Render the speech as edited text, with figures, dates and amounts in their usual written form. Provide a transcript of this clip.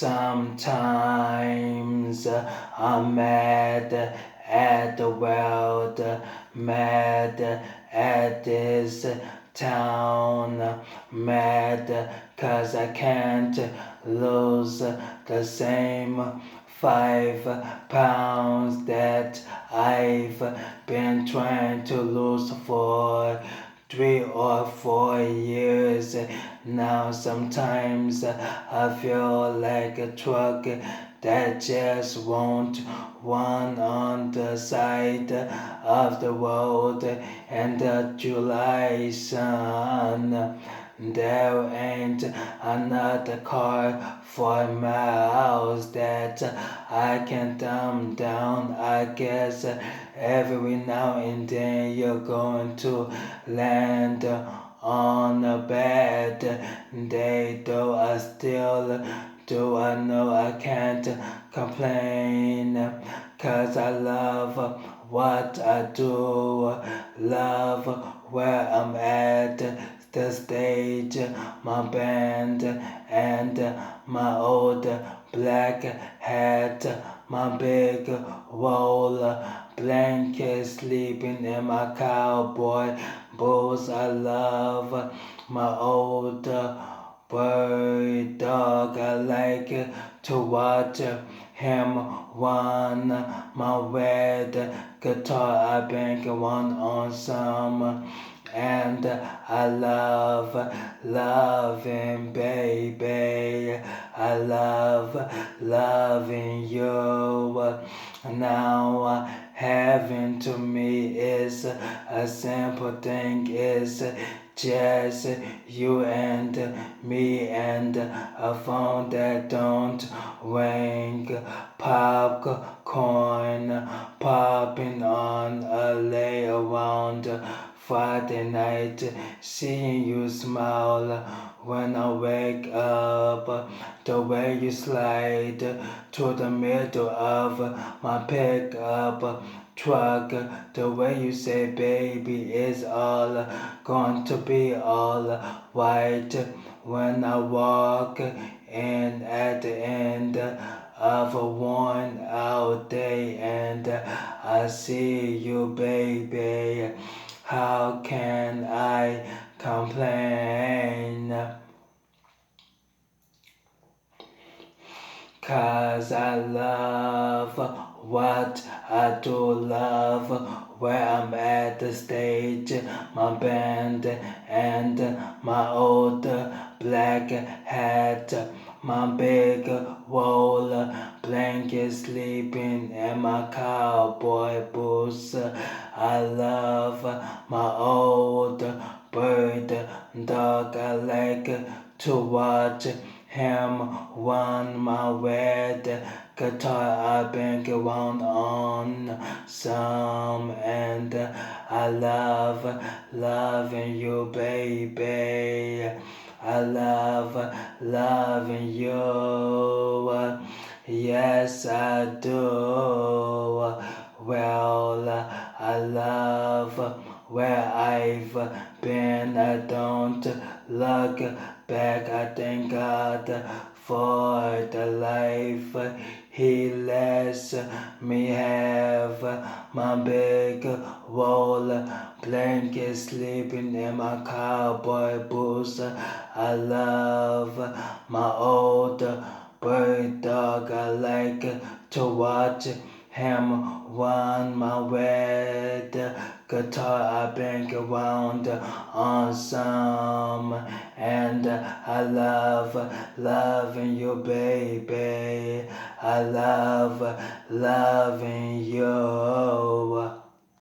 Sometimes I'm mad at the world, mad at this town, mad 'cause I can't lose the same 5 pounds that I've been trying to lose for 3 or 4 years now. Sometimes I feel like a truck that just won't run on the side of the road in the July sun. There ain't another car for miles that I can dumb down. I guess every now and then you're going to land on a bad day, though I still do. I know I can't complain 'cause I love what I do, love where I'm at, the stage, my band, and my old black hat, my big roll blanket, sleeping in my cowboy boots. I love my old bird dog. I like to watch him run. My red guitar, I bang one on some. And I love loving baby. I love loving you. Now heaven to me is a simple thing. Is just you and me and a phone that don't ring, popcorn popping on a lay around Friday night, seeing you smile when I wake up, the way you slide to the middle of my pickup truck, the way you say baby is all going to be all right when I walk in at the end of a worn out day and I see you baby. How can I complain? 'Cause I love what I do, love where I'm at the stage, my band and my old black hat, my big roll blanket, sleeping in my cowboy boots. I love my old bird dog. I like to watch him run. My red guitar, I bang around on some, and I love loving you baby. I love loving you. Yes, I do. Well, I love where I've been. I don't look back. I thank God for the life He lets me have. My big roll blanket, sleeping in my cowboy boots. I love my old bird dog. I like to watch him run. My red guitar, I bang around on some, and I love loving you baby. I love loving you.